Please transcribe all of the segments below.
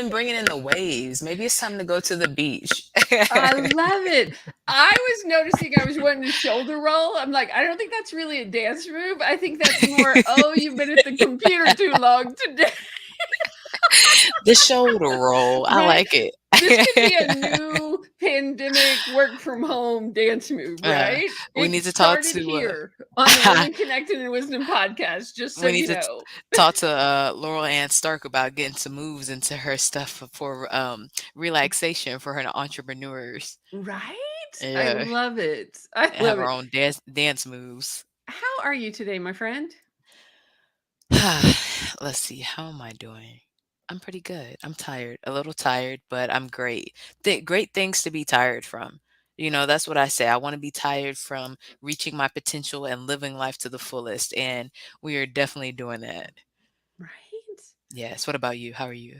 been bringing in the waves. Maybe it's time to go to the beach. I love it. I was noticing I was wanting to shoulder roll. I'm like, I don't think that's really a dance move. I think that's more, oh, you've been at the computer too long today. The shoulder roll. I Right? like it. This could be a new pandemic work from home dance move, Uh, right? we It need to talk started to here on the Women Connected in Wisdom podcast, just so we need you to know. talk to Laurel Ann Stark about getting some moves into her stuff for relaxation for her entrepreneurs. Right? I Yeah, love it. I have love our it. own dance moves. How are you today, my friend? Let's see, how am I doing? I'm pretty good. I'm tired, a little tired, but I'm great. Great things to be tired from. That's what I say. I want to be tired from reaching my potential and living life to the fullest. And we are definitely doing that. Right? Yes. What about you? How are you?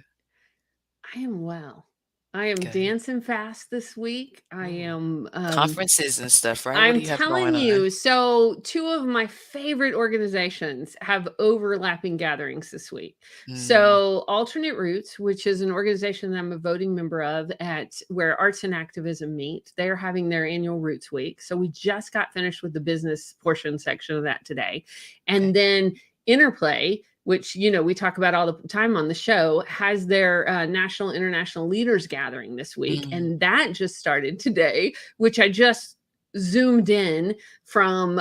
I am well. I am Good. dancing fast this week. I Ooh. am Conferences and stuff, right? What do I'm you have telling going on? you, so two of my favorite organizations have overlapping gatherings this week. Mm, So Alternate Roots, which is an organization that I'm a voting member of at where arts and activism meet, they're having their annual Roots Week. So we just got finished with the business portion section of that today. And okay. then Interplay, which we talk about all the time on the show, has their national international leaders gathering this week, Mm, and that just started today, which I just zoomed in from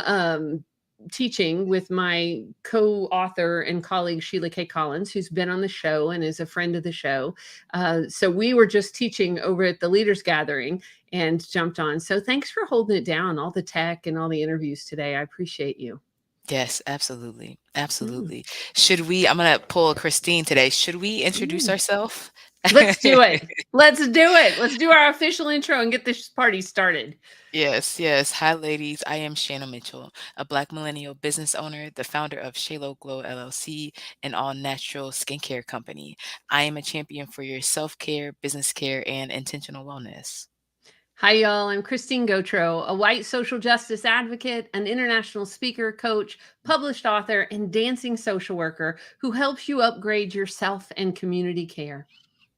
teaching with my co-author and colleague Sheila K. Collins, who's been on the show and is a friend of the show. So we were just teaching over at the leaders gathering and jumped on. So thanks for holding it down, all the tech and all the interviews today. I appreciate you. yes, absolutely. Mm, Absolutely. I'm going to pull a Christine today. Should we introduce mm. ourselves? Let's do it. Let's do it. Let's do our official intro and get this party started. Yes, yes. Hi, ladies. I am Shannon Mitchell, a Black millennial business owner, the founder of Shalo Glow LLC, an all natural skincare company. I am a champion for your self care, business care, and intentional wellness. Hi, y'all. I'm Christine Gautreaux, a white social justice advocate, an international speaker, coach, published author, and dancing social worker who helps you upgrade your self and community care.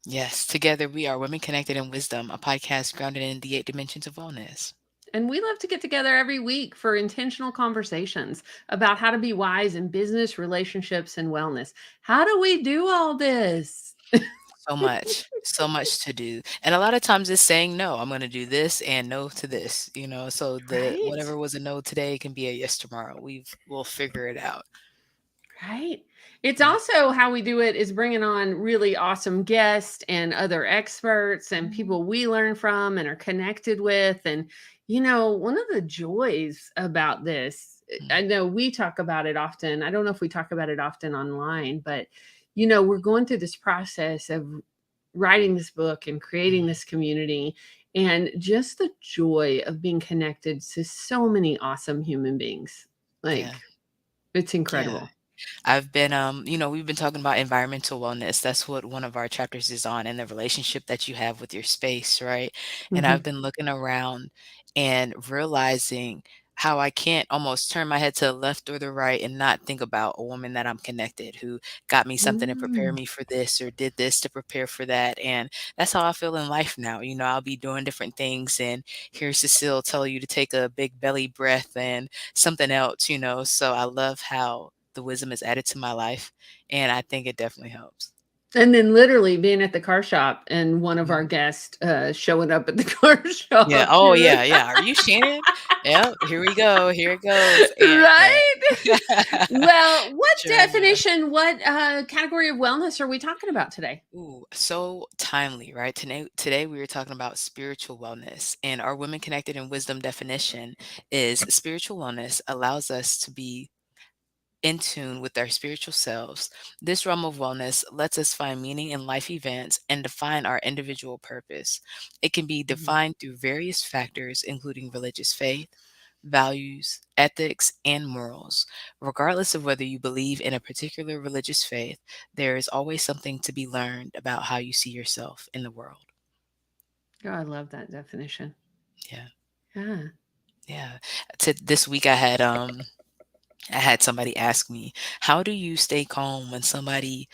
Yes, together we are Women Connected in Wisdom, a podcast grounded in the eight dimensions of wellness. And we love to get together every week for intentional conversations about how to be wise in business, relationships, and wellness. How do we do all this? So much to do. And a lot of times it's saying no, I'm going to do this and no to this, so the Right? whatever was a no today can be a yes tomorrow. We'll figure it out. Right. It's Yeah. also how we do it is bringing on really awesome guests and other experts and Mhm. people we learn from and are connected with. And, one of the joys about this, I Mm. know we talk about it often. I don't know if we talk about it often online, but, we're going through this process of writing this book and creating Mm. this community and just the joy of being connected to so many awesome human beings. Yeah. Like, it's Yeah. incredible. We've been talking about environmental wellness. That's what one of our chapters is on, and the relationship that you have with your space, right? And I've Mhm. been looking around and realizing how I can't almost turn my head to the left or the right and not think about a woman that I'm connected who got me something to prepare Mm. me for this or did this to prepare for that. And that's how I feel in life now. I'll be doing different things, and here's Cecile tell you to take a big belly breath and something else. So I love how the wisdom is added to my life, and I think it definitely helps. And then literally being at the car shop and one of our Mhm. guests, showing up at the car Yeah. shop Oh, doing yeah, yeah. Are you Shannon? Yep. Here we go. Here it goes. And yeah. right? Well, what Sure enough. definition, what, category of wellness are we talking about today? Ooh, so timely, right? Today we were talking about spiritual wellness, and our Women Connected in Wisdom definition is spiritual wellness allows us to be in tune with our spiritual selves. This realm of wellness lets us find meaning in life events and define our individual purpose. It can be Mhm. defined through various factors, including religious faith, values, ethics, and morals. Regardless of whether you believe in a particular religious faith, there is always something to be learned about how you see yourself in the world. Oh, I love that definition. Yeah. Yeah. Yeah. This week I had somebody ask me, how do you stay calm when somebody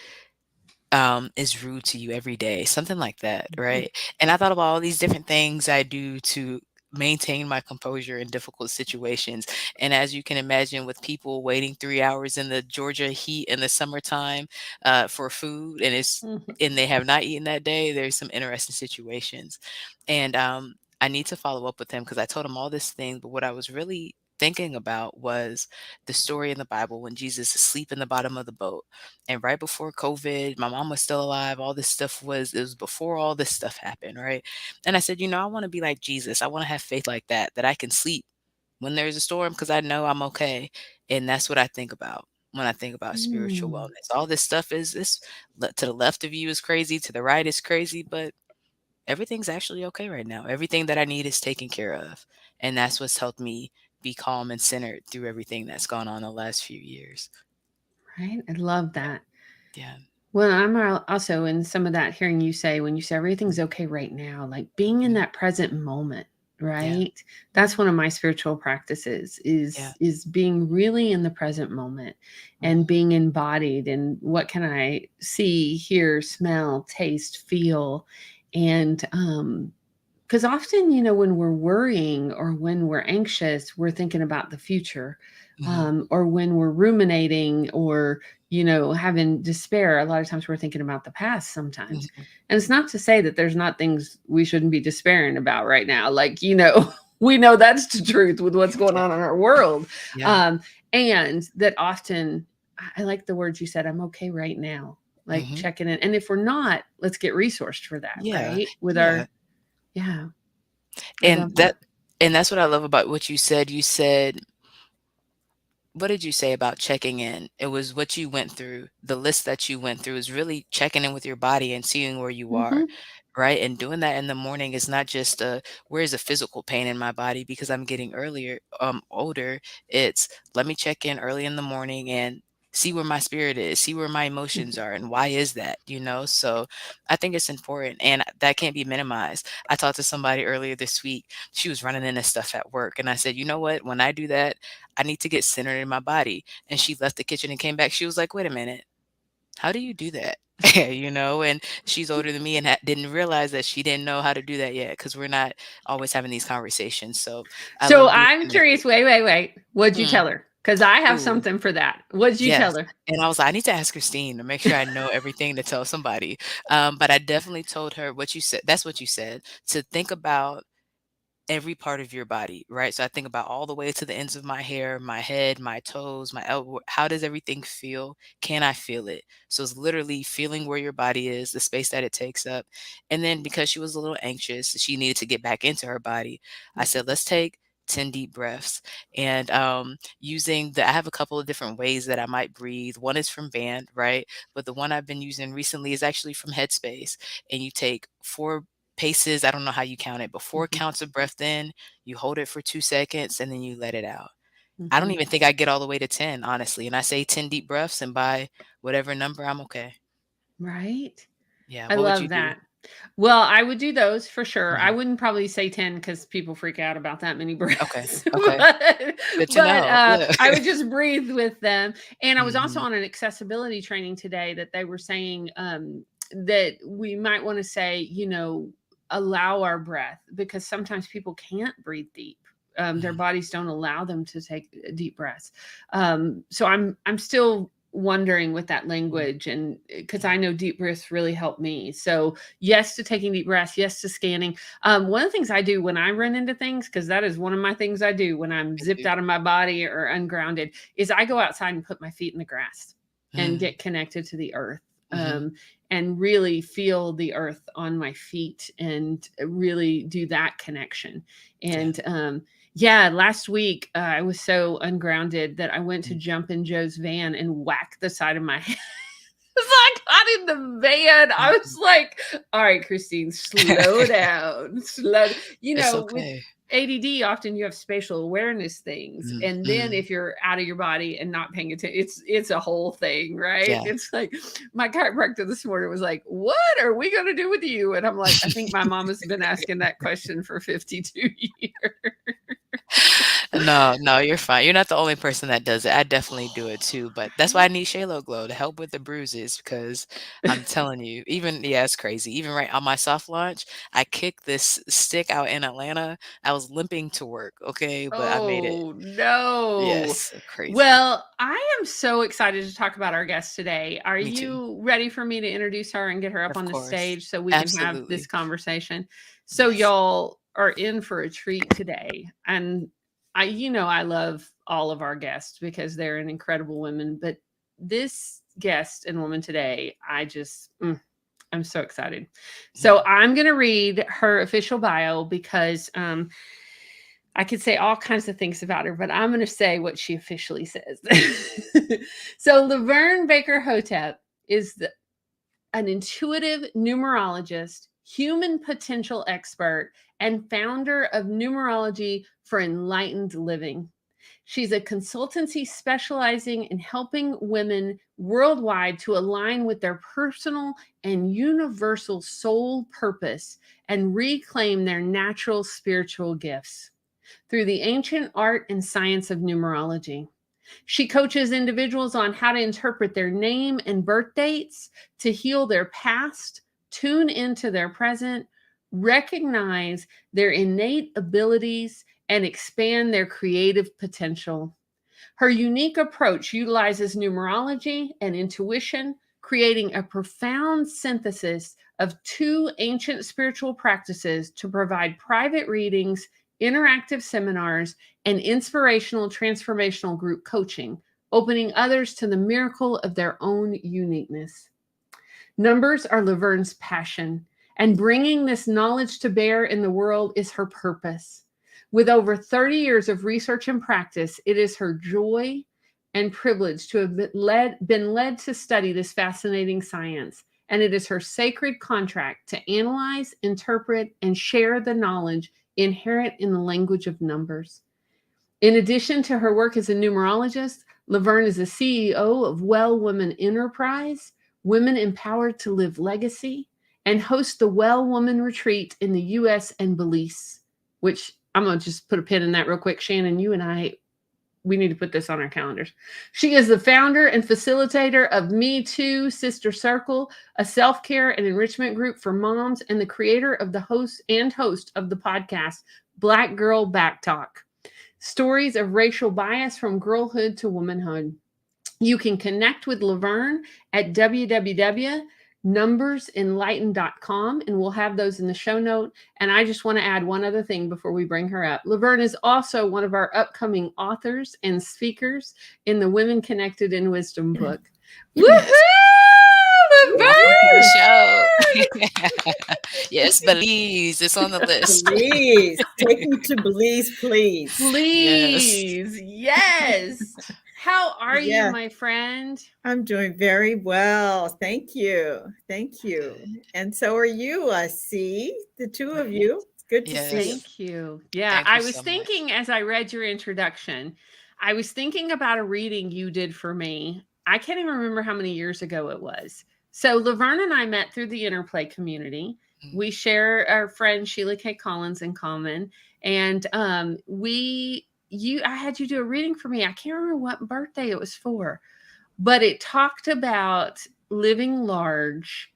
is rude to you every day, something like that, Mhm. right? And I thought about all these different things I do to maintain my composure in difficult situations. And as you can imagine, with people waiting 3 hours in the Georgia heat in the summertime for food, Mhm. and they have not eaten that day, there's some interesting situations. And I need to follow up with him because I told him all this thing, but what I was really thinking about was the story in the Bible when Jesus is asleep in the bottom of the boat. And right before COVID, my mom was still alive. All this stuff it was before all this stuff happened, right? And I said, I want to be like Jesus. I want to have faith like that I can sleep when there's a storm because I know I'm okay. And that's what I think about when I think about spiritual Mm. wellness. All this stuff to the left of you is crazy, to the right is crazy, but everything's actually okay right now. Everything that I need is taken care of. And that's what's helped me be calm and centered through everything that's gone on the last few years. Right? I love that. Yeah. Well, I'm also in some of that hearing you say when you say everything's okay right now, like being in Mhm. that present moment, Yeah. right? That's one of my spiritual practices Yeah. is being really in the present moment and Mhm. being embodied and what can I see, hear, smell, taste, feel and because often, when we're worrying or when we're anxious, we're thinking about the future. Mhm. Or when we're ruminating or, having despair, a lot of times we're thinking about the past sometimes. Mhm. And it's not to say that there's not things we shouldn't be despairing about right now. Like, we know that's the truth with what's going Yeah. on in our world. Yeah. Um, and that often, I like the words you said, I'm okay right now, like Mhm. checking in. And if we're not, let's get resourced for that, Yeah. right? With Yeah. our, yeah. I And love that. that's what I love about what you said. You said, what did you say about checking in? It was what you went through. The list that you went through is really checking in with your body and seeing where you are, Mhm, right? And doing that in the morning is not just where's a physical pain in my body because I'm getting older. It's let me check in early in the morning and see where my spirit is, see where my emotions mhm. are, and why is that? So I think it's important, and that can't be minimized. I talked to somebody earlier this week. She was running into stuff at work, and I said, you know what? When I do that, I need to get centered in my body. And she left the kitchen and came back. She was like, wait a minute, how do you do that? And she's older than me and didn't realize that she didn't know how to do that yet because we're not always having these conversations. So I So love being I'm connected. curious, wait. What'd you Mm, tell her? Because I have ooh, something for that. What'd you yes. tell her? And I was like, I need to ask Christine to make sure I know everything to tell somebody. But I definitely told her what you said. That's what you said, to think about every part of your body, right? So I think about all the way to the ends of my hair, my head, my toes, my elbow. How does everything feel? Can I feel it? So it's literally feeling where your body is, the space that it takes up. And then because she was a little anxious, she needed to get back into her body. I Mhm, said, let's take 10 deep breaths. And I have a couple of different ways that I might breathe. One is from band, right? But the one I've been using recently is actually from Headspace. And you take four paces, I don't know how you count it, but 4 mhm, counts of breath in, you hold it for 2 seconds, and then you let it out. I don't mhm. even think I get all the way to 10, honestly, and I say 10 deep breaths, and by whatever number, I'm okay. Right? Yeah, I what would you love do? that. Well, I would do those for sure. I Mhm. wouldn't probably say 10 because people freak out about that many Okay, breaths. okay. but Good to but know. Yeah. I would just breathe with them. And I was also Mhm, on an accessibility training today that they were saying that we might want to say, allow our breath because sometimes people can't breathe deep. Their mhm, bodies don't allow them to take deep breaths. So I'm still wondering with that mhm, language and because I mhm. know deep breaths really help me. So yes to taking deep breaths, yes to scanning. One of the things I do when I run into things, because that is one of my things I do when I'm Me zipped too. out of my body or ungrounded, is I go outside and put my feet in the grass and Mm, get connected to the earth. mhm. And really feel the earth on my feet and really do that connection. Yeah. And yeah, last week I was so ungrounded that I went to Mm. jump in Joe's van and whack the side of my head. So I got in the van. I was Mhm. like, all right, Christine, slow down. It's With okay. ADD, often you have spatial awareness things. Mm, And then mm. if you're out of your body and not paying attention, it's a whole thing, right? Yeah. It's like my chiropractor this morning was like, what are we gonna do with you? And I'm like, I think my mom has been asking that question for 52 years. No, no, you're fine. You're not the only person that does it. I definitely do it too, but that's why I need Shalo Glow to help with the bruises because I'm telling you, even yeah, it's crazy. Even right on my soft launch, I kicked this stick out in Atlanta. I was limping to work, okay, but I made it. Oh, no. Yes, crazy. Well, I am so excited to talk about our guest today. Are Me too. you ready for me to introduce her and get her up Of on the course. stage so we can have this Absolutely. conversation? So, Yes. y'all are in for a treat today. And I love all of our guests because they're an incredible women. But this guest and woman today, I'm so excited. So, Mhm. I'm going to read her official bio because I could say all kinds of things about her, but I'm going to say what she officially says. So, LaVerne Baker Hotep is an intuitive numerologist, human potential expert, and founder of Numerology for Enlightened Living. She's a consultancy specializing in helping women worldwide to align with their personal and universal soul purpose and reclaim their natural spiritual gifts through the ancient art and science of numerology. She coaches individuals on how to interpret their name and birth dates to heal their past, tune into their present, recognize their innate abilities, and expand their creative potential. Her unique approach utilizes numerology and intuition, creating a profound synthesis of two ancient spiritual practices to provide private readings, interactive seminars, and inspirational transformational group coaching, opening others to the miracle of their own uniqueness. Numbers are Laverne's passion, and bringing this knowledge to bear in the world is her purpose. With over 30 years of research and practice, it is her joy and privilege to have been led to study this fascinating science, and it is her sacred contract to analyze, interpret, and share the knowledge inherent in the language of numbers. In addition to her work as a numerologist, Laverne is the CEO of Well Woman Enterprise, Women Empowered to Live Legacy, and hosts the Well Woman Retreat in the US and Belize, which I'm going to just put a pin in that real quick. Shannon, you and I, we need to put this on our calendars. She is the founder and facilitator of Me Too Sister Circle, a self care and enrichment group for moms, and the creator of the host of the podcast, Black Girl Back Talk. Stories of racial bias from girlhood to womanhood. You can connect with Laverne at www.numbersenlighten.com, and we'll have those in the show note. And I just want to add one other thing before we bring her up. Laverne is also one of our upcoming authors and speakers in the Women Connected in Wisdom book. Woohoo! Yes. Welcome to the Laverne! show. Yes, Belize. It's on the list. Belize. Take me to Belize, please. Yes. Please. Yes. How are you, Yeah, my friend? I'm doing very well. Thank you. Thank you. Good. And so are you. I see the two of Yes. you. It's good to see you. Yes. Thank you. Yeah, Thank you I was so much. thinking as I read your introduction, I was thinking about a reading you did for me. I can't even remember how many years ago it was. So Laverne and I met through the InterPlay community. Mm. We share our friend Sheila K. Collins in common, and I had you do a reading for me. I can't remember what birthday it was for, but it talked about living large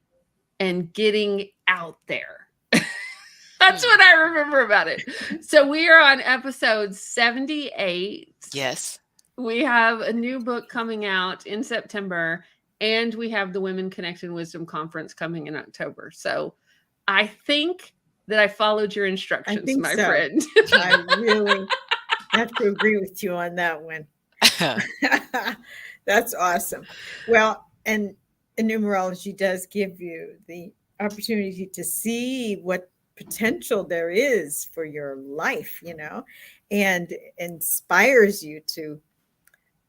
and getting out there. That's Hmm. what I remember about it. So we are on episode 78. Yes. We have a new book coming out in September, and we have the Women Connected Wisdom Conference coming in October. So I think that I followed your I instructions, think my so. friend. I really have to agree with you on that one. That's awesome. Well, and numerology does give you the opportunity to see what potential there is for your life, and inspires you to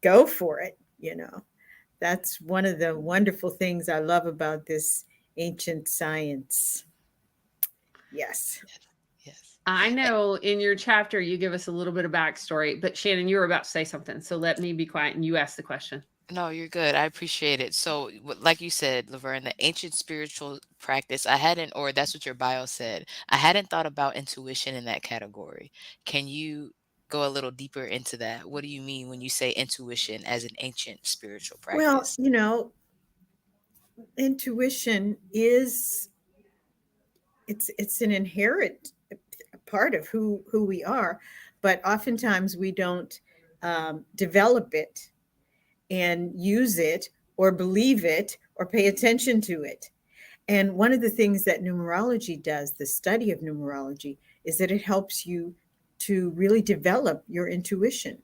go for it. That's one of the wonderful things I love about this ancient science. Yes. Yes. Yes. I Eh, know in your chapter you give us a little bit of backstory, but Shannon, you were about to say something. So let me be quiet and you ask the question. No, you're good. I appreciate it. So, like you said, Laverne, the ancient spiritual practice, I hadn't, or that's what your bio said. I hadn't thought about intuition in that category. Can you go a little deeper into that. What do you mean when you say intuition as an ancient spiritual Well, practice? intuition is it's an inherent part of who we are, but oftentimes we don't develop it and use it or believe it or pay attention to it. And one of the things that numerology does, the study of numerology, is that it helps you to really develop your intuition.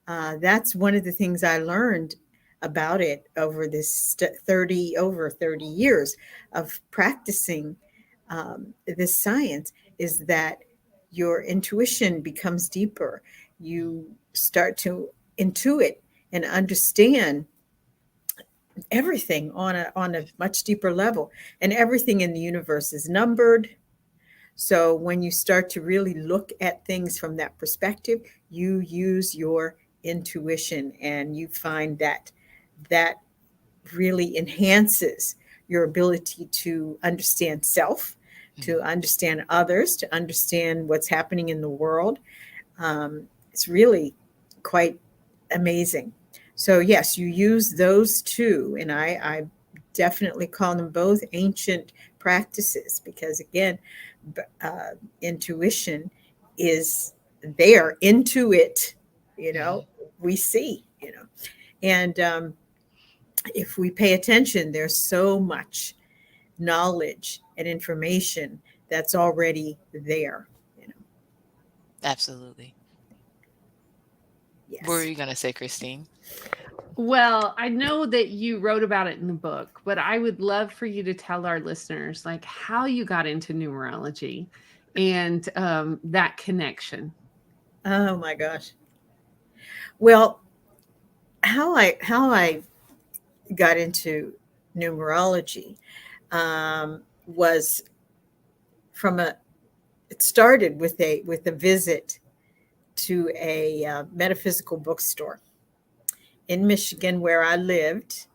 That's one of the things I learned about it over this 30 years of practicing this science, is that your intuition becomes deeper. You start to intuit and understand everything on a much deeper level, and everything in the universe is numbered. So when you start to really look at things from that perspective, you use your intuition, and you find that that really enhances your ability to understand self, to Mhm. understand others, to understand what's happening in the world. It's really quite amazing. So, yes, you use those two, and I definitely call them both ancient practices because, again, uh, intuition is there, into it, you know, Mhm. we see, and if we pay attention, there's so much knowledge and information that's already there, you know. Absolutely. What were Yes. you gonna say, Christine? Well, I know that you wrote about it in the book, but I would love for you to tell our listeners like how you got into numerology and that connection. Oh my gosh. Well, how I got into numerology was from a it started with a visit to a metaphysical bookstore in Michigan where I lived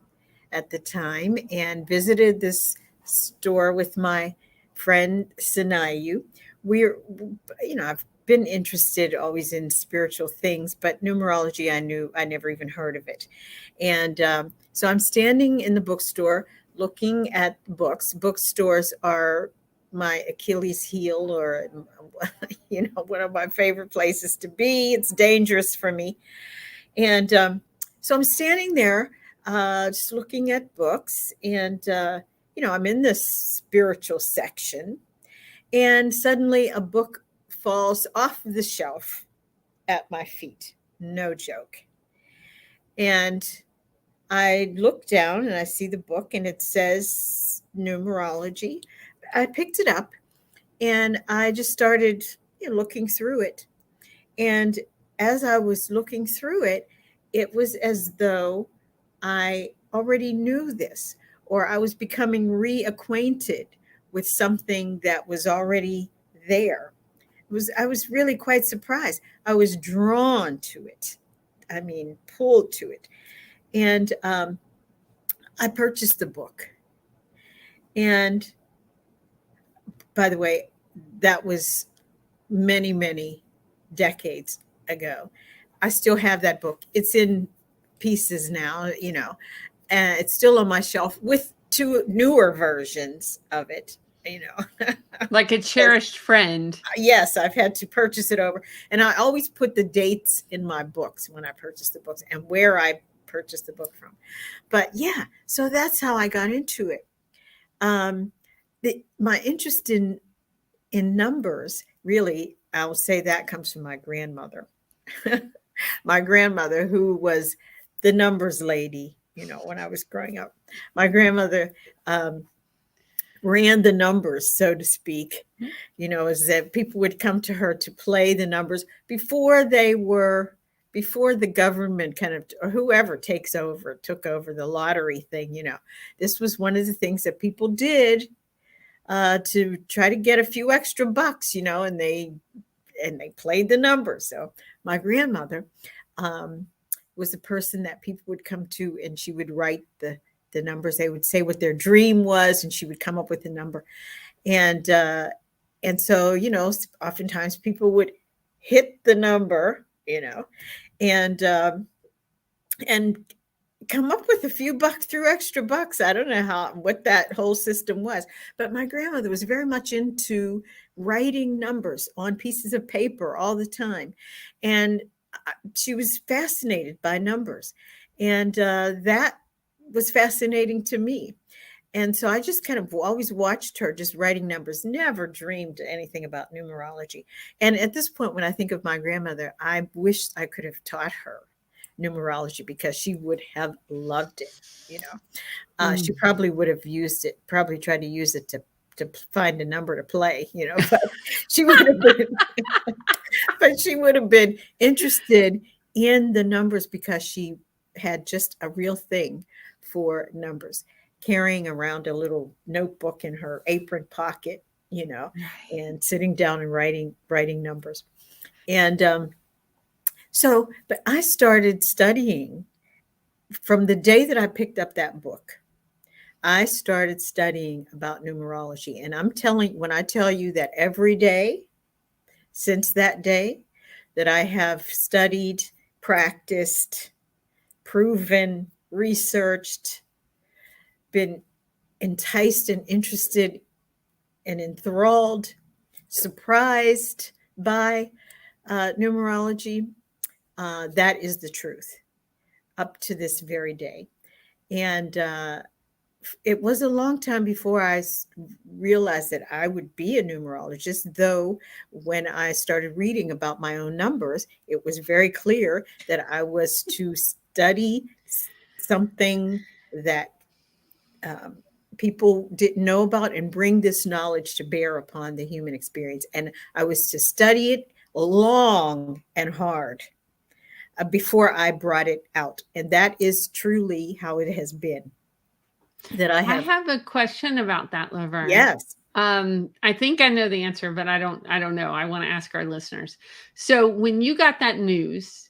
at the time, and visited this store with my friend Sinayu. We're, I've been interested always in spiritual things, but numerology, I never even heard of it. And so I'm standing in the bookstore looking at books. Bookstores are my Achilles heel, or, one of my favorite places to be. It's dangerous for me. And so I'm standing there just looking at books, and, I'm in this spiritual section, and suddenly a book falls off the shelf at my feet. No joke. And I look down and I see the book, and it says numerology. I picked it up and I just started, looking through it. And as I was looking through it, it was as though I already knew this, or I was becoming reacquainted with something that was already there. I was really quite surprised. I was drawn to it. I mean, pulled to it. And I purchased the book. And by the way, that was many, many decades ago. I still have that book. It's in pieces now, and it's still on my shelf with two newer versions of it, you know. Like a cherished friend. Yes, I've had to purchase it over. And I always put the dates in my books when I purchase the books and where I purchased the book from. But yeah, so that's how I got into it. Um, my interest in numbers, really, I will say that comes from my grandmother. My grandmother, who was the numbers lady, when I was growing up. My grandmother um, ran the numbers, so to speak. Is that people would come to her to play the numbers before the government kind of, or whoever took over the lottery thing. This was one of the things that people did to try to get a few extra bucks, and they played the numbers. So my grandmother um, was the person that people would come to, and she would write the numbers. They would say what their dream was, and she would come up with the number. And so, oftentimes people would hit the number, you know, and and come up with a few bucks through extra bucks. I don't know how what that whole system was, but my grandmother was very much into writing numbers on pieces of paper all the time, and she was fascinated by numbers, and that was fascinating to me. And so I just kind of always watched her just writing numbers, never dreamed anything about numerology. And at this point, when I think of my grandmother, I wish I could have taught her numerology because she would have loved it. You know, she Mm. probably would have used it, probably tried to use it to find a number to play. You know, but she would have been, but she would have been interested in the numbers because she had just a real thing for numbers, carrying around a little notebook in her apron pocket, you know, Right. and sitting down and writing numbers. And so, but I started studying from the day that I picked up that book. I started studying about numerology. And I'm telling, when I tell you that every day since that day, that I have studied, practiced, proven, researched, been enticed and interested and enthralled, surprised by numerology, that is the truth up to this very day. And it was a long time before I realized that I would be a numerologist, though when I started reading about my own numbers, it was very clear that I was to study something that um, people didn't know about and bring this knowledge to bear upon the human experience. And I was to study it long and hard before I brought it out. And that is truly how it has been that I I have. have a question about that, LaVerne. Yes. I think I know the answer, but I don't know. I want to ask our listeners. So when you got that news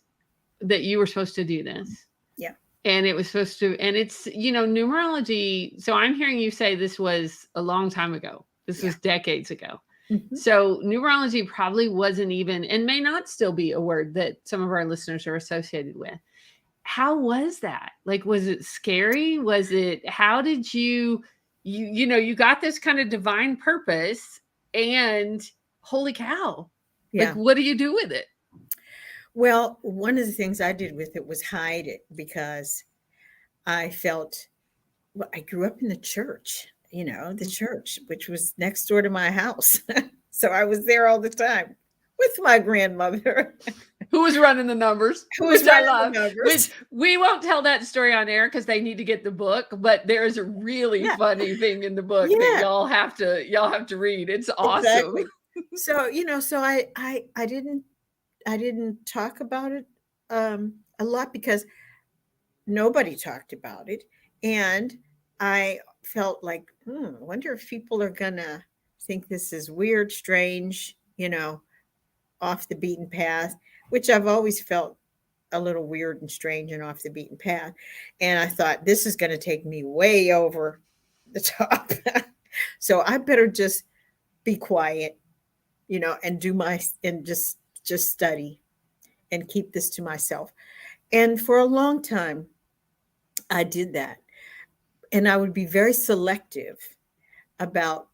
that you were supposed to do this, Yeah. and it was supposed to, and it's, numerology. So I'm hearing you say this was a long time ago. This Yeah. was decades ago. Mhm. So numerology probably wasn't even, and may not still be a word that some of our listeners are associated with. How was that? Like, was it scary? Was it, how did you got this kind of divine purpose, and holy cow, like, Yeah. what do you do with it? Well, one of the things I did with it was hide it because I felt, well, I grew up in the church, the church, which was next door to my house. So I was there all the time with my grandmother Who was running the numbers, who was which I running the love, which numbers. we won't tell that story on air because they need to get the book, but there is a really Yeah. funny thing in the book that Yeah, y'all have to read. It's awesome. exactly. So, so I didn't talk about it a lot because nobody talked about it. And I felt like, I wonder if people are gonna think this is weird, strange, off the beaten path, which I've always felt a little weird and strange and off the beaten path. And I thought this is gonna take me way over the top. So I better just be quiet, and do my and just study and keep this to myself. And for a long time I did that. And I would be very selective about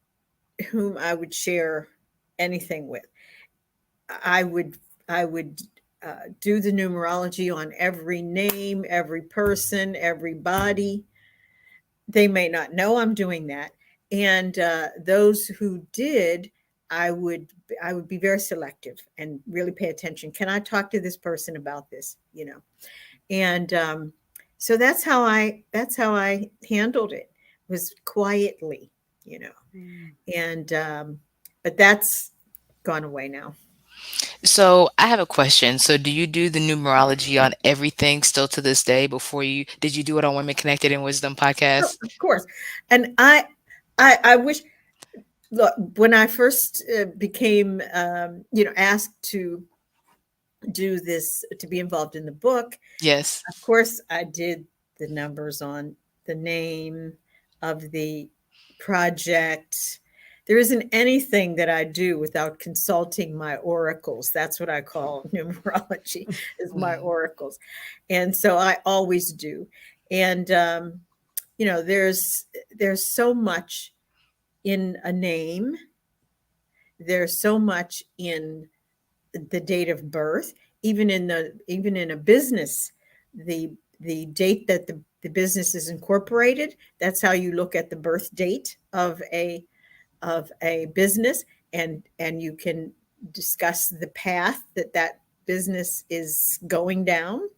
whom I would share anything with. I would I would do the numerology on every name, every person, everybody. They may not know I'm doing that, and those who did, I would I would be very selective and really pay attention. Can I talk to this person about this? And so that's how I handled it, was quietly, you know. Mm. And but that's gone away now. So I have a question. So do you do the numerology on everything still to this day? Did you do it on Women Connected in Wisdom Oh, podcast? of course. And I wish, look, when I first became asked to do this, to be involved in the book, Yes. of course I did the numbers on the name of the project, there isn't anything that I do without consulting my oracles. That's what I call numerology, is my Mhm. oracles. And so I always do. And there's so much in a name. There's so much in the date of birth, even in a business, the date that the business is incorporated, that's how you look at the birth date of a business, and you can discuss the path that that business is going down,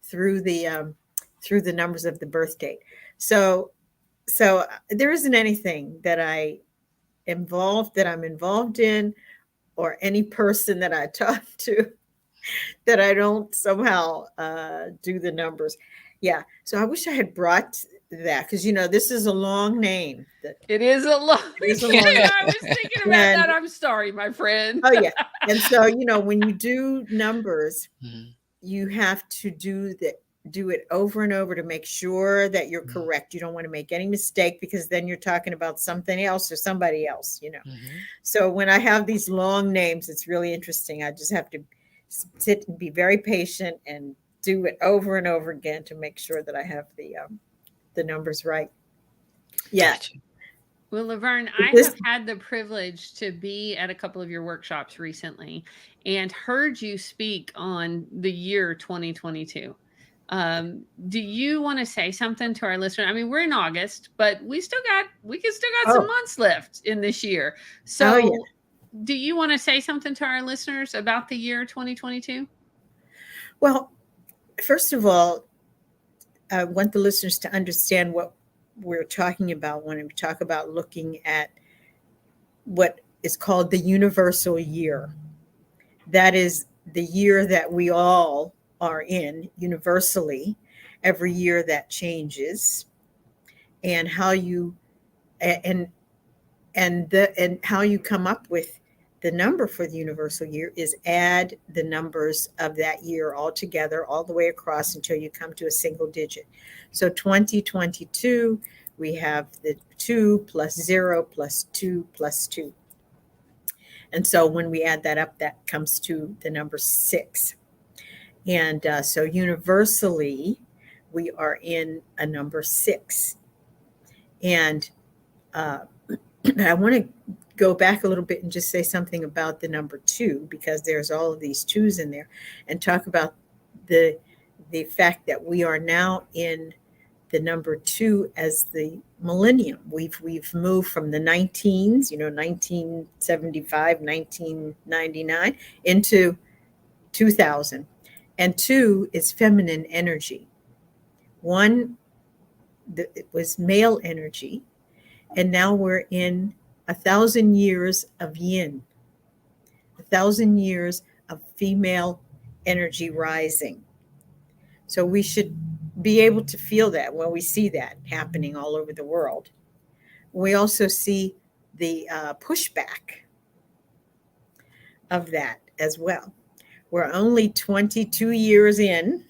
through through the numbers of the birth date. So there isn't anything that I'm involved in, or any person that I talk to, that I don't somehow do the numbers. Yeah. So I wish I had brought that, because this is a long name. That It is a long. it is a long name. I was thinking about And that. I'm sorry, my friend. oh yeah. And so when you do numbers, Mhm. you have to do it over and over to make sure that you're Mhm. correct. You don't want to make any mistake, because then you're talking about something else or somebody else. Mhm. So when I have these long names, it's really interesting. I just have to sit and be very patient and do it over and over again to make sure that I have the numbers right. Yeah. Gotcha. Well, Laverne, Is I have this had the privilege to be at a couple of your workshops recently and heard you speak on the year 2022. Do you want to say something to our listener? I mean, we're in August, but we can still got some oh months left in this year. oh yeah. So, do you want to say something to our listeners about the year 2022? Well, first of all, I want the listeners to understand what we're talking about when we talk about looking at what is called the universal year. That is the year that we all are in universally, every year that changes, and how you and and how you come up with the number for the universal year is add the numbers of that year all together, all the way across, until you come to a single digit. So 2022, we have the 2 plus 0 plus 2 plus 2. And so when we add that up, that comes to the number 6. And so universally, we are in a number 6. And uh, I want to go back a little bit and just say something about the number 2, because there's all of these twos in there, and talk about the the fact that we are now in the number 2 as the millennium. We've moved from the 19s, 1975, 1999, into 2000. And 2 is feminine energy. One, it was male energy, and now we're in 1,000 years of yin, 1,000 years of female energy rising. So we should be able to feel that when we see that happening all over the world. We also see the pushback of that as well. We're only 22 years in.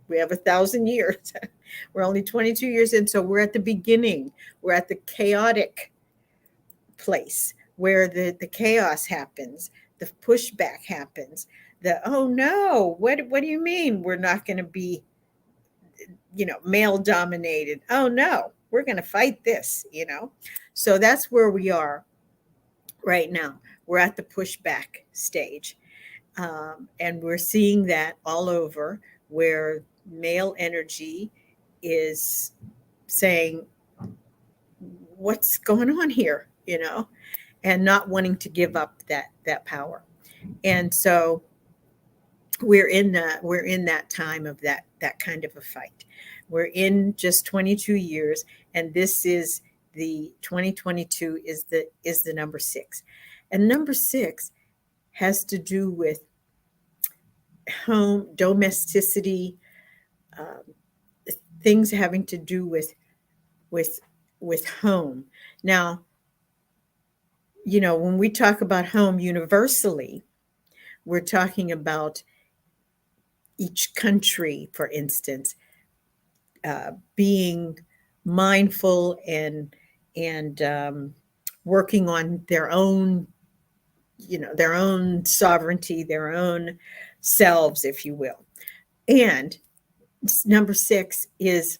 We have 1,000 years. We're only 22 years in, so we're at the beginning. We're at the chaotic place where the chaos happens, the pushback happens, the oh no, what do you mean we're not going to be, male dominated? Oh no, we're going to fight this. So that's where we are right now. We're at the pushback stage. And we're seeing that all over, where male energy is saying, what's going on here, and not wanting to give up that power. And so we're in that time of that kind of a fight. We're in just 22 years, and this is the 2022 is the number 6. And number 6 has to do with home domesticity, um, things having to do with with home. Now, when we talk about home universally, we're talking about each country, for instance, being mindful and working on their own, their own sovereignty, their own selves, if you will. And number 6 is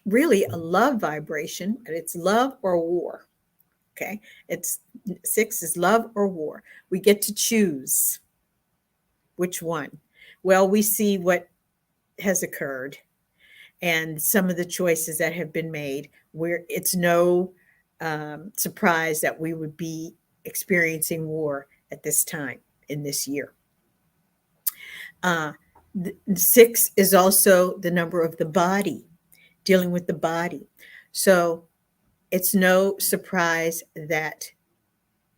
really a love vibration, and it's love or war. Okay. It's 6 is love or war. We get to choose which one. Well, we see what has occurred and some of the choices that have been made, where it's no surprise that we would be experiencing war at this time in this year. Uh, 6 is also the number of the body, dealing with the body. So it's no surprise that,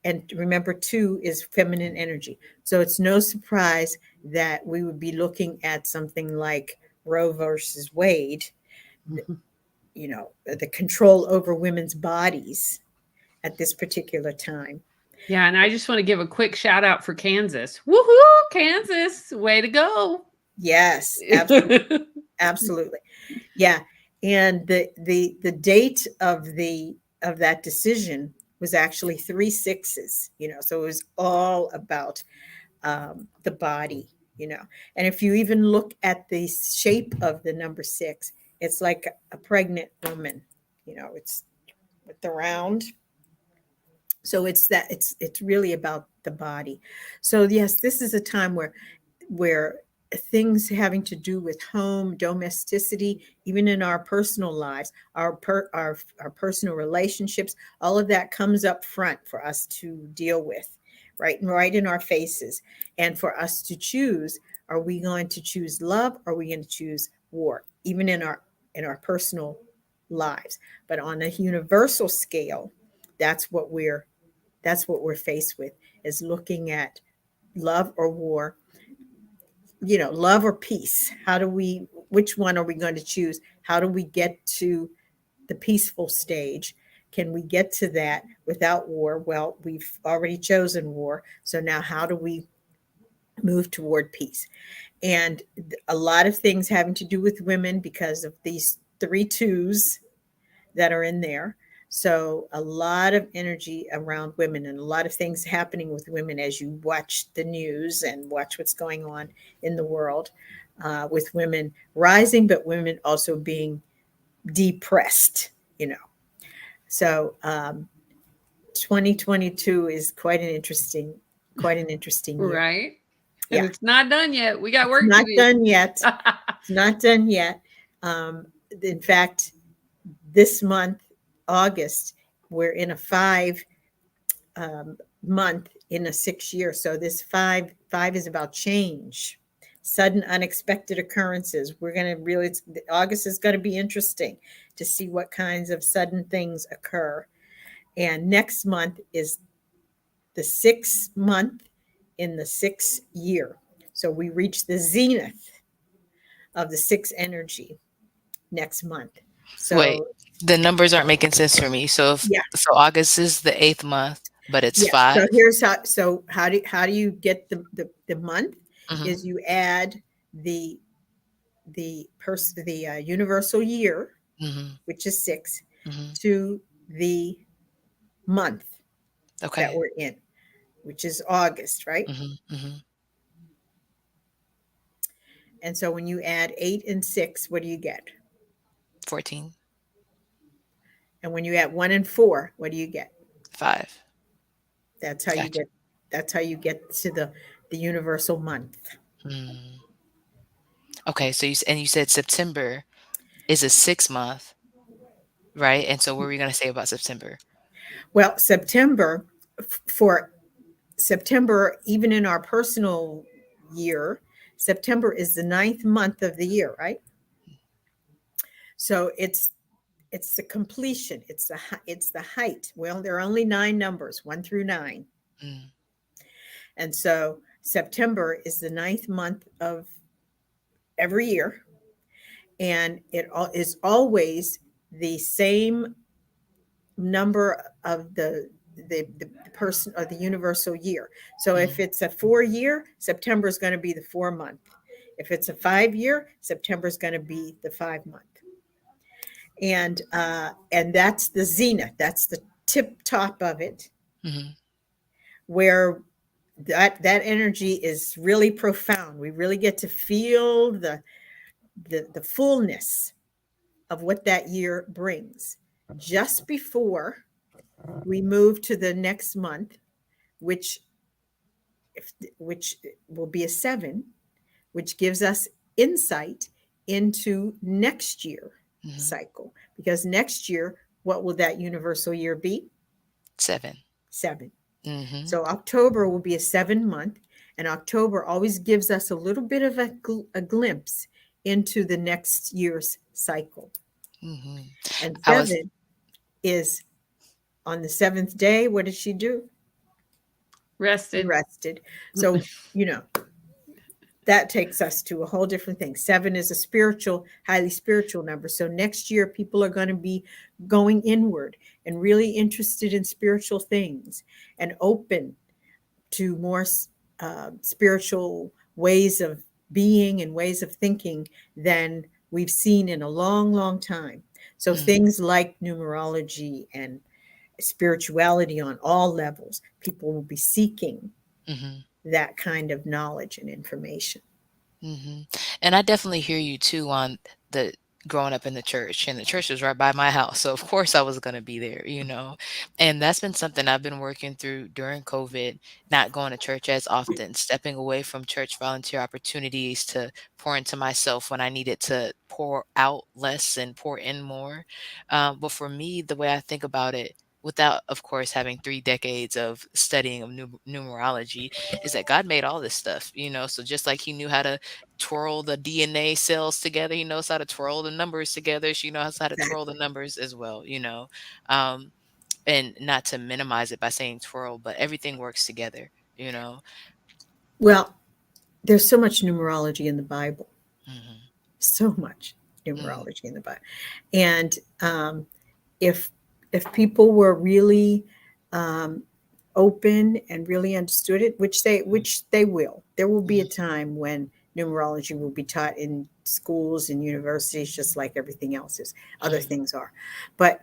and remember, 2 is feminine energy. So it's no surprise that we would be looking at something like Roe versus Wade, Mhm. The control over women's bodies at this particular time. Yeah, and I just want to give a quick shout out for Kansas. Woohoo, Kansas, way to go. Yes, absolutely. Absolutely. Yeah. And the date of that decision was actually 3 sixes, so it was all about the body, And if you even look at the shape of the number 6, it's like a pregnant woman, it's with the round. So it's really about the body. So yes, this is a time where things having to do with home domesticity, even in our personal lives, our personal relationships, all of that comes up front for us to deal with, right in our faces, and for us to choose: are we going to choose love, or are we going to choose war, even in our personal lives? But on a universal scale, that's what we're faced with, is looking at love or war, love or peace. Which one are we going to choose? How do we get to the peaceful stage? Can we get to that without war? Well, we've already chosen war. So now how do we move toward peace? And a lot of things having to do with women, because of these 3 twos that are in there. So a lot of energy around women, and a lot of things happening with women as you watch the news and watch what's going on in the world, with women rising, but women also being depressed, So 2022 is quite an interesting year. Right. And Yeah, it's not done yet. We got it's work to not do. done yet. It's not done yet. In fact, this month, August, we're in a 5 month in a 6 year. So this five is about change, sudden, unexpected occurrences. We're going to really, August is going to be interesting to see what kinds of sudden things occur. And next month is the 6th month in the 6th year. So we reach the zenith of the 6 energy next month. Wait, So the numbers aren't making sense for me. yeah, So August is the 8th month, but it's yeah. 5. So here's how. So how do you get the month? Mhm, Is you add the the universal year, mhm, which is 6, mhm. to the month that Okay. we're in, which is August, right? Mhm, mhm. And so when you add 8 and 6, what do you get? 14, And when you add 1 and 4, what do you get? 5. That's how you Gotcha. get. That's how you get to the universal month. Mm. Okay, so you said September is a 6 month, right? And so what were we gonna say about September? Well, for September, even in our personal year, September is the 9th month of the year, right? So it's the completion. It's the height. Well, there are only 9 numbers, 1 through 9, Mm, and so September is the 9th month of every year, and is always the same number of the person, or the universal year. So if mhm, it's a 4 year, September is going to be the 4 month. If it's a 5 year, September is going to be the 5 month. And that's the zenith. tip top of it, Mhm. where that energy is really profound. We really get to feel the fullness of what that year brings. Just before we move to the next month, which which will be a 7, which gives us insight into next year Mhm. cycle. Because next year, what will that universal year be? 7. 7. Mhm. So October will be a 7 month, and October always gives us a little bit of a glimpse into the next year's cycle. Mhm. And I was 7 is on the seventh day. What did she do? She Rested. rested. So, you know, that takes us to a whole different thing. 7 is a spiritual, highly spiritual number. So next year, people are going to be going inward and really interested in spiritual things and open to more spiritual ways of being and ways of thinking than we've seen in a long, long time. So mm, things like numerology and spirituality on all levels, people will be seeking mhm. that kind of knowledge and information. Mhm. And I definitely hear you too on the growing up in the church, and the church was right by my house, so of course I was gonna be there, you know? And that's been something I've been working through during COVID, not going to church as often, stepping away from church volunteer opportunities to pour into myself when I needed to pour out less and pour in more. But for me, the way I think about it, without, of course, having 3 decades of studying of numerology, is that God made all this stuff, you know? So just like he knew how to twirl the DNA cells together. He knows how to twirl the numbers together. She knows how to twirl the Exactly. numbers as well, you know. Um, and not to minimize it by saying twirl, but everything works together, you know. Well, there's so much numerology in the Bible, Hmm. so much Mm, numerology in the Bible. And if if people were really um, open and really understood it, which they will, there will be a mm, time when numerology will be taught in schools and universities, just like everything else is. Other mm, things are, but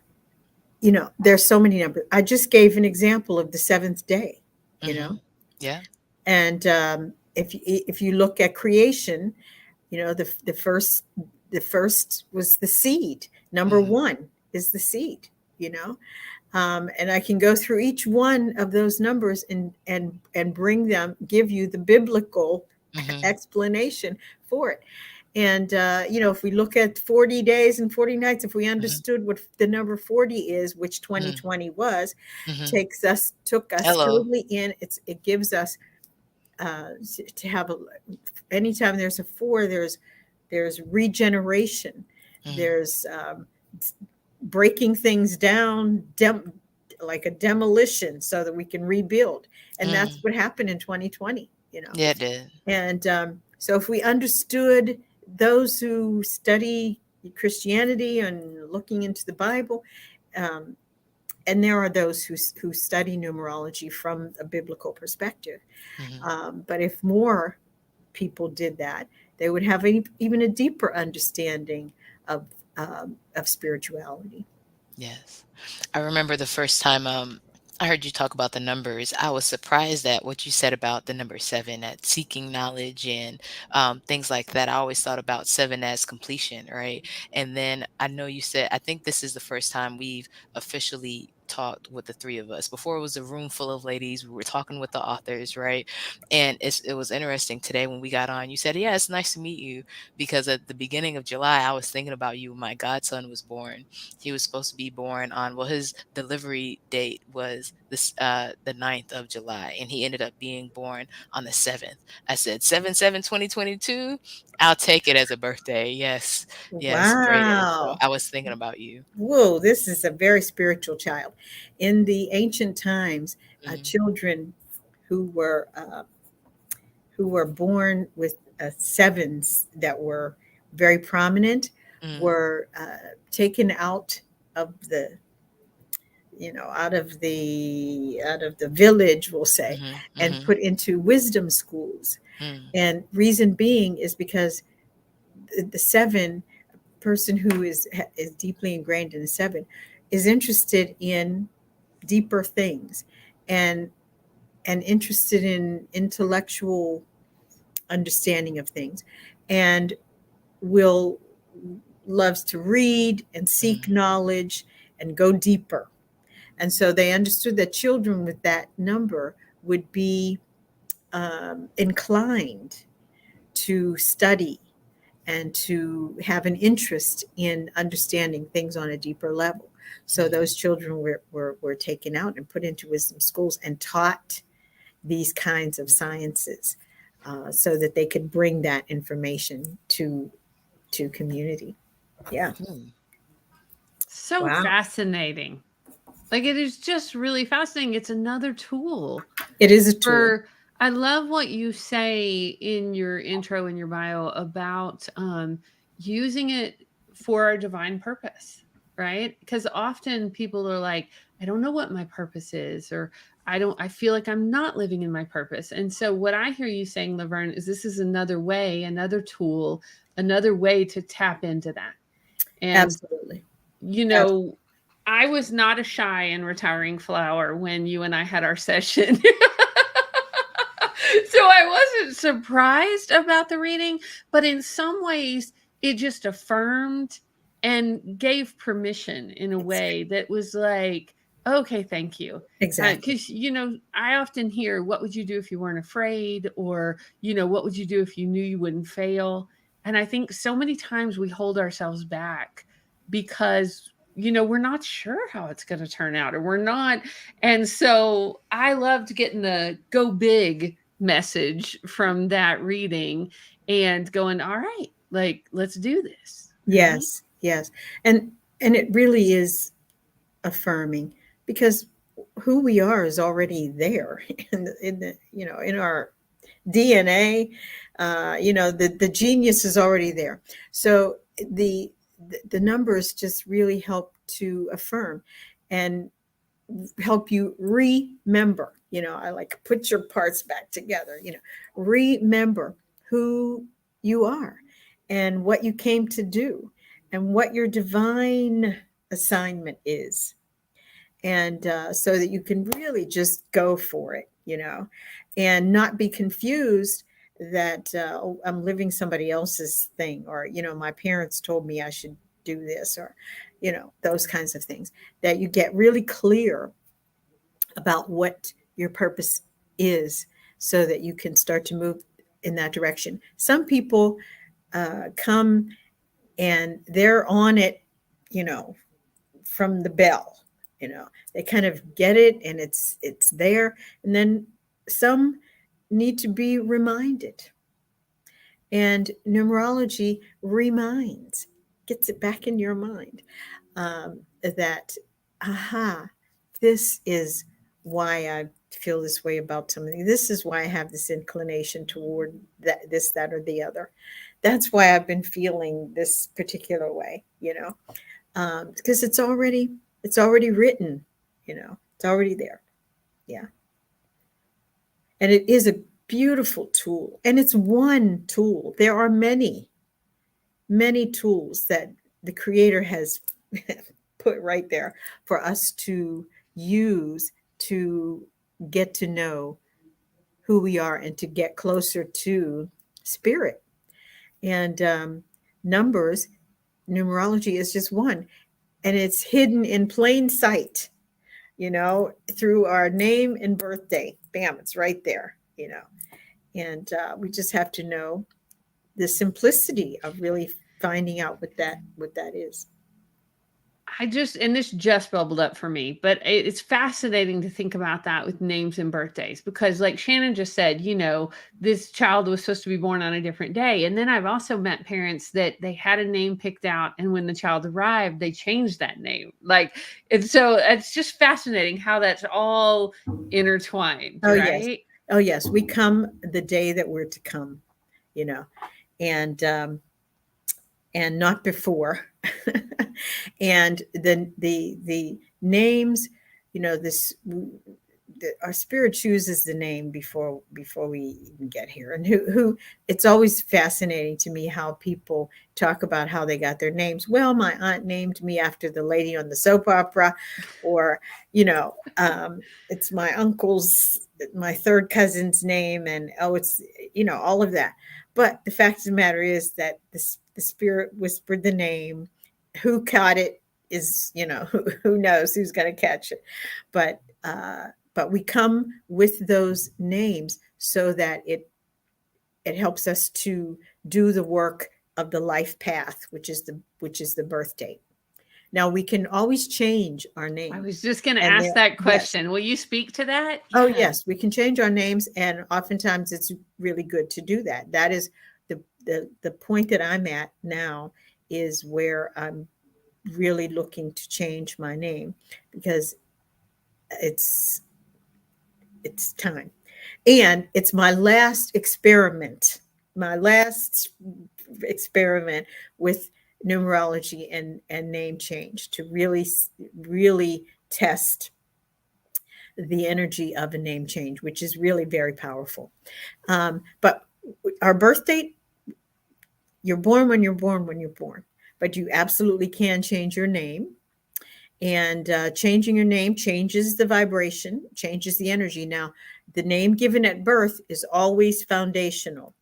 there's so many numbers. I just gave an example of the seventh day. You know, hmm. Yeah. and if you look at creation, the first was the seed. Number Hmm. one is the seed. You know, and I can go through each one of those numbers and bring them, give you the biblical Hmm. explanation for it. And if we look at 40 days and 40 nights, if we Hmm. understood what the number 40 is, which Hmm. 2020 was, Hmm. took us Hello. totally in. It gives us to have anytime there's a 4, there's regeneration, Mm, there's breaking things down, like a demolition, so that we can rebuild. And that's mm. what happened in 2020. Yeah, it did. And so if we understood, those who study Christianity and looking into the Bible, um, and there are those who study numerology from a biblical perspective. Hmm. But if more people did that, they would have even a deeper understanding of of spirituality. Yes. I remember the first time I heard you talk about the numbers. I was surprised at what you said about the number 7, at seeking knowledge and things like that. I always thought about 7 as completion, right? And then I know you said, I think this is the first time we've officially talked with the three of us. Before it was a room full of ladies. We were talking with the authors, right? And it was interesting today when we got on. You said, "Yeah, it's nice to meet you," because at the beginning of July, I was thinking about you when my godson was born. He was supposed to be born on, well, his delivery date was the 9th of July, and he ended up being born on the 7th. I said 7/7/2022. I'll take it as a birthday. Yes. Yes, prayer. So Wow. I was thinking about you. Whoa, this is a very spiritual child. In the ancient times, Mhm. children who were uh, who were born with sevens that were very prominent Mm. were taken of the out of the village, we'll say, Mhm. and Mhm. put into wisdom schools. Mm. And reason being is because the seven person who is deeply ingrained in the seven is interested in deeper things, and interested in intellectual understanding of things, and will loves to read and seek Mhm. knowledge and go deeper. And so they understood that children with that number would be inclined to study and to have an interest in understanding things on a deeper level. So Mhm. those children were taken out and put into wisdom schools and taught these kinds of sciences, so that they could bring that information to community. Yeah. Hmm. So Wow. fascinating. Like, it is just really fascinating. It's another tool It is a tool. for. I love what you say in your intro, in your bio, about using it for a divine purpose, right? Because often people are like, I don't know what my purpose is, or I feel like I'm not living in my purpose. And so what I hear you saying, Laverne, is this is another way, another tool, another way to tap into that. And Absolutely. you Absolutely. know, I was not a shy and retiring flower when you and I had our session. So I wasn't surprised about the reading, but in some ways, it just affirmed and gave permission in a way that was like, okay, thank you. Exactly. Because, I often hear, what would you do if you weren't afraid? Or, what would you do if you knew you wouldn't fail? And I think so many times we hold ourselves back because, we're not sure how it's going to turn out, or we're not. And so I loved getting the go big message from that reading and going, all right, like, let's do this. Right. Yes. Yes. And it really is affirming, because who we are is already there in the in our DNA. The genius is already there. So the the numbers just really help to affirm and help you remember. I like, put your parts back together. Remember who you are and what you came to do and what your divine assignment is, and so that you can really just go for it, and not be confused that, oh, I'm living somebody else's thing, or my parents told me I should do this, or those kinds of things. That you get really clear about what your purpose is, so that you can start to move in that direction. Some people come and they're on it, you know, from the bell. They kind of get it, and it's there. And then some need to be reminded, and numerology reminds, gets it back in your mind, that, aha, this is why I feel this way about something. This is why I have this inclination toward that, this, that, or the other. That's why I've been feeling this particular way, because it's already written, it's already there. Yeah. And it is a beautiful tool, and it's one tool. There are many, many tools that the creator has put right there for us to use to get to know who we are and to get closer to spirit. And numbers, numerology is just one, and it's hidden in plain sight, through our name and birthday. Bam, it's right there, and we just have to know the simplicity of really finding out what that is. And this just bubbled up for me, but it's fascinating to think about that with names and birthdays, because, like Shannon just said, this child was supposed to be born on a different day. And then I've also met parents that they had a name picked out, and when the child arrived, they changed that name. And so it's just fascinating how that's all intertwined, Oh yes. right? Oh yes, we come the day that we're to come, you know, and not before. And then the names, this our spirit chooses the name before we even get here. And who it's always fascinating to me how people talk about how they got their names. Well, my aunt named me after the lady on the soap opera, or you know, it's my uncle's, my third cousin's name, and oh, it's all of that. But the fact of the matter is that the spirit whispered the name. Who caught it is, who knows who's going to catch it. But we come with those names so that it helps us to do the work of the life path, which is the birth date. Now we can always change our I name. was just going to And ask that yes. question. Will you speak to that? Oh, Yeah. yes, we can change our names, and oftentimes it's really good to do that. That is the point that I'm at now, is where I'm really looking to change my name, because it's it's time. And it's my last experiment with numerology and name change, to really test the energy of a name change, which is really very powerful. But our birth date, you're born when you're born when you're born, but you absolutely can change your name. And changing your name changes the vibration, changes the energy. Now, the name given at birth is always foundational.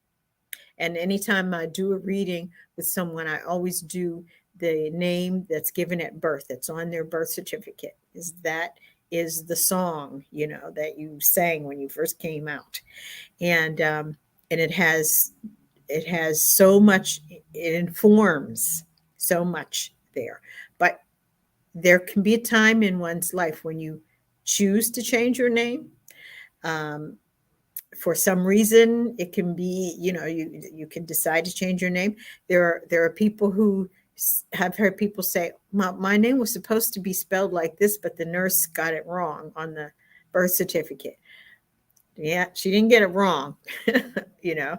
And anytime I do a reading with someone, I always do the name that's given at birth, that's on their birth certificate. Is the song, that you sang when you first came out. And it has so much, it informs so much there. But there can be a time in one's life when you choose to change your name. Um, for some reason, it can be, you can decide to change your name. There are people who have heard people say, my name was supposed to be spelled like this, but the nurse got it wrong on the birth certificate. Yeah, she didn't get it wrong. you know.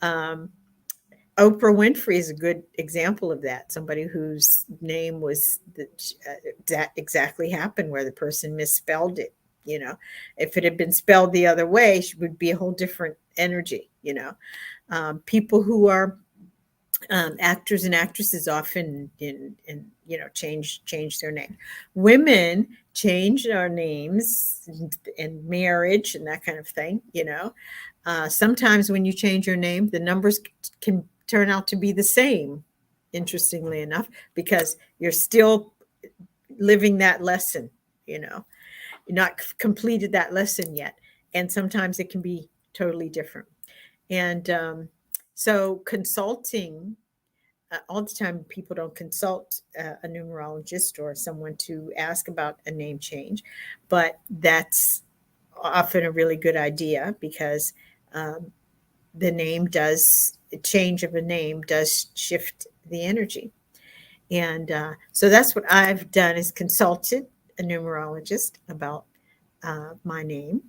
Um, Oprah Winfrey is a good example of that. Somebody whose name was that exactly happened, where the person misspelled it. If it had been spelled the other way, it would be a whole different energy. People who are actors and actresses often change their name. Women change our names in marriage and that kind of thing. Sometimes when you change your name, the numbers can turn out to be the same, interestingly enough, because you're still living that lesson. You're not completed that lesson yet, and sometimes it can be totally different. And so consulting, all the time people don't consult a numerologist or someone to ask about a name change, but that's often a really good idea, because um, the change of a name does shift the energy. And so that's what I've done, is consulted a numerologist about my name.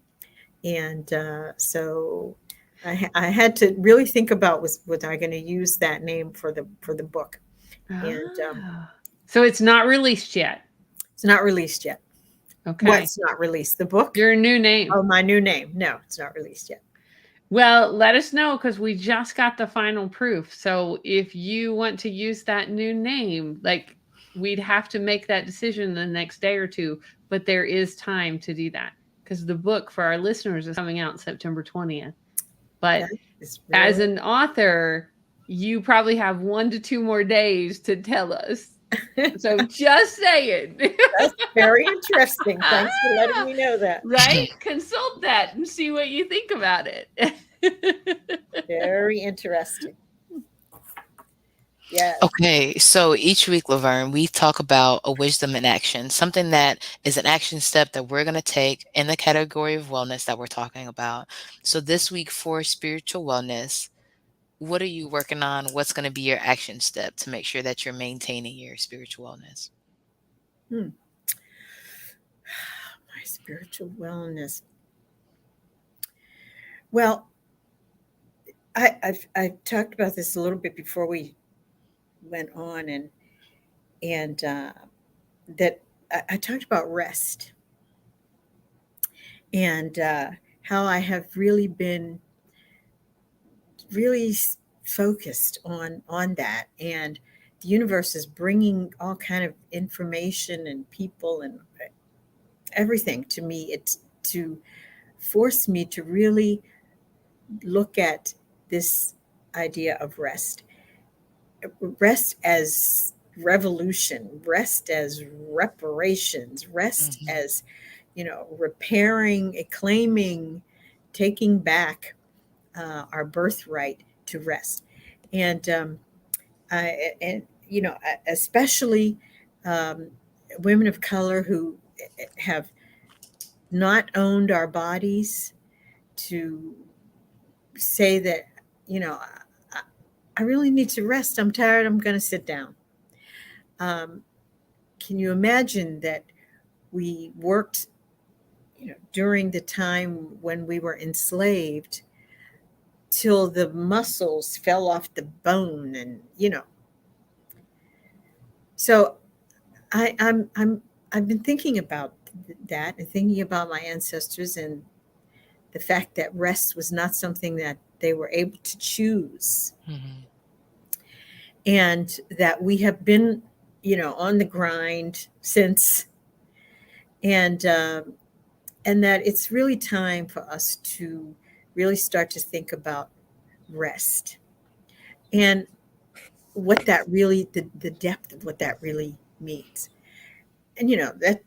And so I had to really think about, was I going to use that name for the book. And Ah. So it's not released yet. it's not released yet. Okay. What's not released? The book? Your new name. Oh, my new name. No, it's not released yet. Well, let us know, because we just got the final proof. So if you want to use that new name, like, we'd have to make that decision the next day or two, but there is time to do that, because the book for our listeners is coming out September 20th. But as Really... an author, you probably have 1 to 2 more days to tell us. So just saying. That's very interesting. Thanks for letting me know that. Right? Consult that and see what you think about it. Very interesting. Yeah. Okay, so each week, LaVerne, we talk about a wisdom in action, something that is an action step that we're going to take in the category of wellness that we're talking about. So this week, for spiritual wellness, what are you working on? What's going to be your action step to make sure that you're maintaining your spiritual wellness? My spiritual wellness. Well, I've talked about this a little bit before we went on, and that I talked about rest. and how I have really been really focused on that. And the universe is bringing all kind of information and people and everything to me. It's to force me to really look at this idea of rest. Rest as revolution, rest as reparations, rest Mhm. as, repairing, claiming, taking back our birthright to rest. And and especially um, women of color who have not owned our bodies, to say that, you know, I, I really need to rest. I'm tired. I'm going to sit down. Um, can you imagine that we worked, during the time when we were enslaved till the muscles fell off the bone, and so I'm I've been thinking about that and thinking about my ancestors and the fact that rest was not something that they were able to choose, Mhm. and that we have been, on the grind since, and and that it's really time for us to really start to think about rest and what that really, the depth of what that really means. And that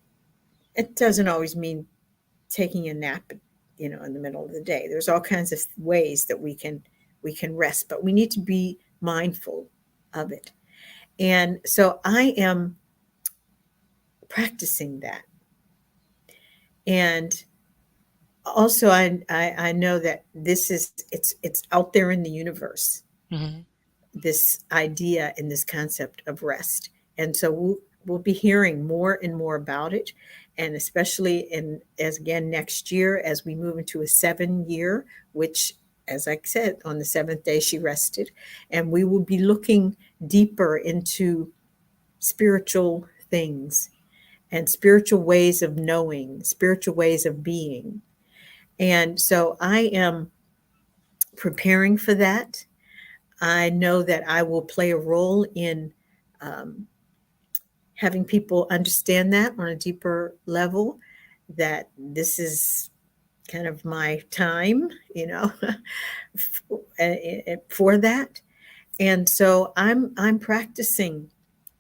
it doesn't always mean taking a nap, in the middle of the day. There's all kinds of ways that we can rest, but we need to be mindful of it. And so I am practicing that. And also I know that this is it's out there in the universe, Mhm. this idea and this concept of rest. And so we'll be hearing more and more about it, and especially in as again next year as we move into a 7 year, which, as I said, on the seventh day she rested, and we will be looking deeper into spiritual things and spiritual ways of knowing, spiritual ways of being. And so I am preparing for that. I know that I will play a role in um, having people understand that on a deeper level, that this is kind of my time, for that. And so I'm practicing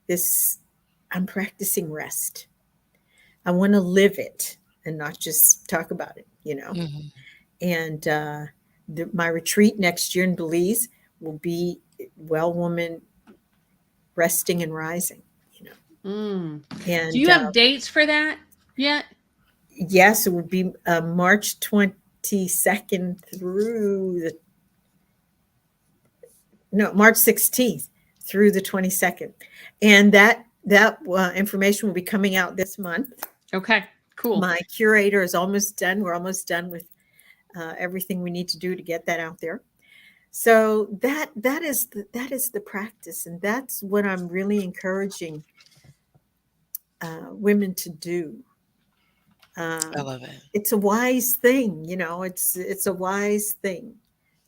this. I'm practicing rest. I want to live it and not just talk about it. Mhm. And my retreat next year in Belize will be well woman resting and rising, you know. Mm. Do And you have dates for that yet? yes, it will be March 22nd through the no March 16th through the 22nd, and that information will be coming out this month. Okay, cool. My curator is almost done. We're almost done with everything we need to do to get that out there. So that is the practice, and that's what I'm really encouraging women to do. I Um, love it. it's a wise thing, it's a wise thing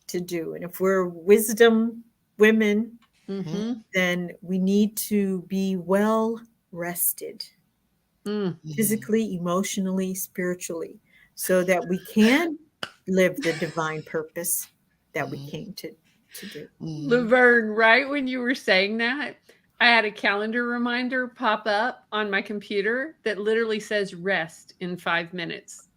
to do. And if we're wisdom women, Mhm. Mm-hmm. then we need to be well rested, Mm. Mhm. physically, emotionally, spiritually, so that we can live the divine purpose that we Mhm. came to do. Mhm. Laverne, right when you were saying that, I had a calendar reminder pop up on my computer that literally says rest in 5 minutes.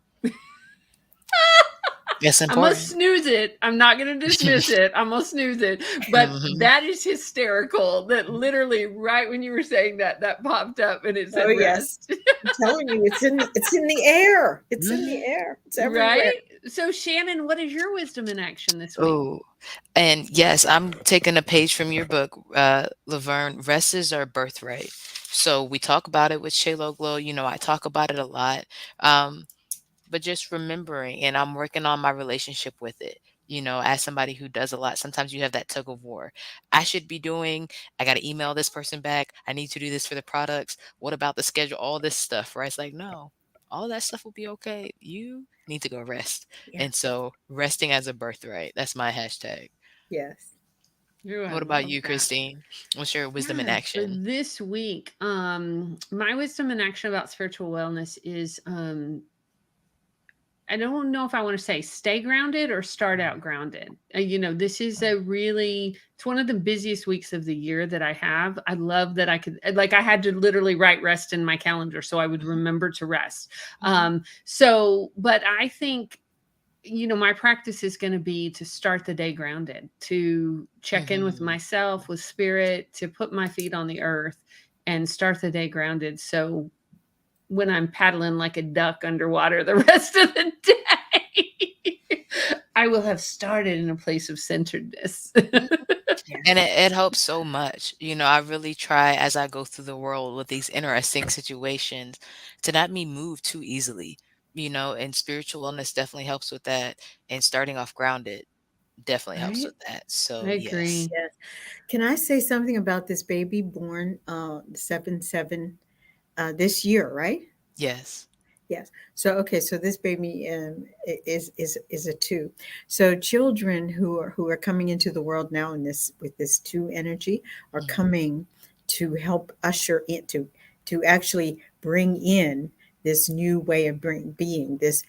It's I'm gonna important. snooze it. I'm not gonna dismiss it. I'm gonna snooze it. But Mhm. that is hysterical. That literally, right when you were saying that, that popped up and it Oh said yes, rest. I'm telling you, it's in the air. It's in the Mhm. air. It's everywhere. Right? So, Shannon, what is your wisdom in action this week? Oh, and yes, I'm taking a page from your book, Laverne. Rest is our birthright. So we talk about it with Shaylo Glow. I talk about it a lot. Um, but just remembering, and I'm working on my relationship with it. As somebody who does a lot, sometimes you have that tug of war. I should be doing, I got to email this person back. I need to do this for the products. What about the schedule? All this stuff, right? It's like, no. all that stuff will be okay. You need to go rest. Yeah. And so resting as a birthright, that's my hashtag. Yes. Ooh, I What about love you, that. Christine? What's your wisdom in Yeah, for action? this week, my wisdom and action about spiritual wellness is I don't know if I want to say stay grounded or start out grounded. This is it's one of the busiest weeks of the year that I have. I love that I had to literally write rest in my calendar so I would Mhm, remember to rest. mhm, But I think, my practice is going to be to start the day grounded, to check in with mhm. myself, with spirit, to put my feet on the earth and start the day grounded. So when I'm paddling like a duck underwater the rest of the day, I will have started in a place of centeredness. Mhm. Yeah. And it helps so much. I really try as I go through the world with these interesting situations to not be moved too easily. And spiritual wellness definitely helps with that. And starting off grounded definitely helps Right? with that. I So, yes. agree. Yes. Can I say something about this baby born 7/7 this year, right? Yes. Yes. So okay. So this baby is a two. So children who are coming into the world now in this with this two energy are Mhm, coming to help usher into to actually bring in this new way of being this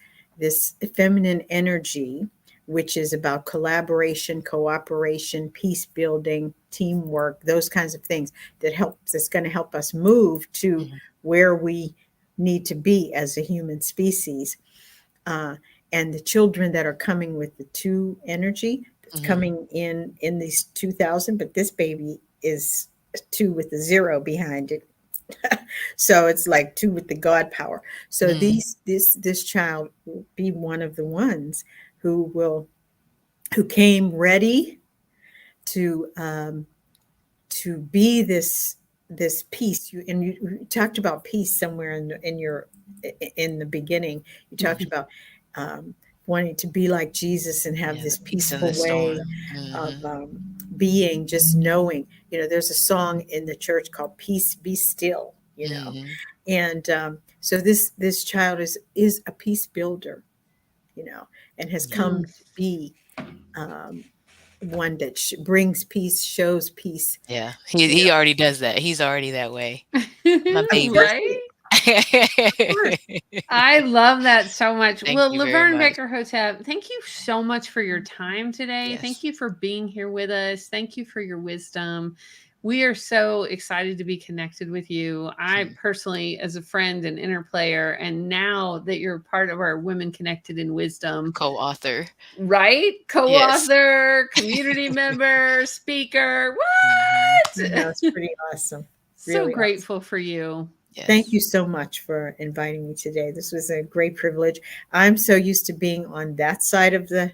feminine energy, which is about collaboration, cooperation, peace building, teamwork, those kinds of things that's going to help us move to mhm, where we need to be as a human species. Uh, and the children that are coming with the two energy, mhm. coming in these 2000, but this baby is two with the zero behind it. So it's like two with the God power. So Mhm. this child will be one of the ones who came ready to be this peace. You talked about peace somewhere in the beginning. You talked Mhm. about um, wanting to be like Jesus and have Yeah, the this peace in the peaceful way storm. of Mhm, being, just knowing. There's a song in the church called "Peace Be Still." mhm. And so this child is a peace builder, and has come Mm. to be um, one that brings peace, shows peace. Yeah, he You he know, already does that. He's already that way. My baby. does Right? he? Of course. I love that so much. Thank Well, you very LaVerne much. Baker Hotep, thank you so much for your time today. Thank Yes. you for being here with us. Thank you for your wisdom. We are so excited to be connected with you. I Mhm. personally, as a friend and interplayer, and now that you're part of our Women Connected in Wisdom, Co-author. right? Co Yes. author, community member, speaker. Mhm. What? It's pretty awesome. So Really awesome. grateful for you. Thank Yes. you so much for inviting me today. This was a great privilege. I'm so used to being on that side of the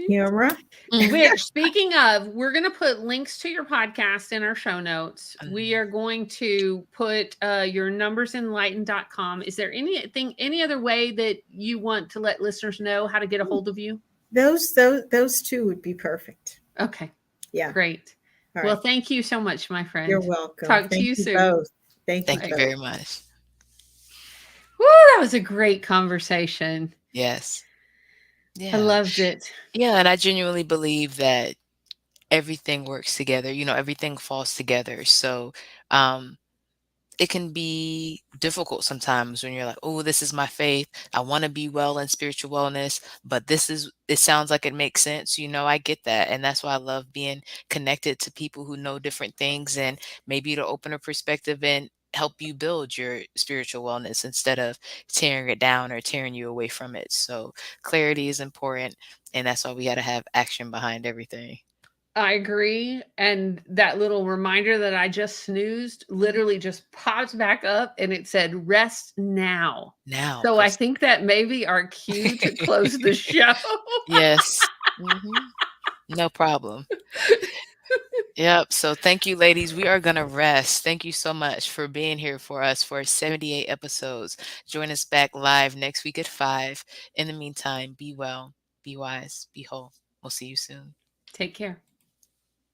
camera. Mhm. Which, speaking of, we're going to put links to your podcast in our show notes. We Mhm. are going to put your numbersenlighten.com. Is there any other way that you want to let listeners know how to get a hold of you? Those two would be perfect. Okay, Yeah. great. All Well, right. thank you so much, my You're friend. welcome. Talk to Thank you you soon. both. Thank you Thank Bye. you both. very much. Woo, that was a great conversation. Yes. I Yeah. loved it. Yeah, and I genuinely believe that everything works together, everything falls together. So, um it can be difficult sometimes when you're like, "Oh, this is my faith. I want to be well in spiritual wellness, but it sounds like it makes sense." I get that. And that's why I love being connected to people who know different things and maybe to open a perspective and help you build your spiritual wellness instead of tearing it down or tearing you away from it. So clarity is important. And that's why we got to have action behind everything. I agree. And that little reminder that I just snoozed Mhm. literally just popped back up and it said rest now. Now, So I Chris. think that may be our cue to close the show. Yes. No problem. Yep. So thank you, ladies. We are going to rest. Thank you so much for being here for us for 78 episodes. Join us back live next week at 5. In the meantime, be well, be wise, be whole. We'll see you soon. Take care.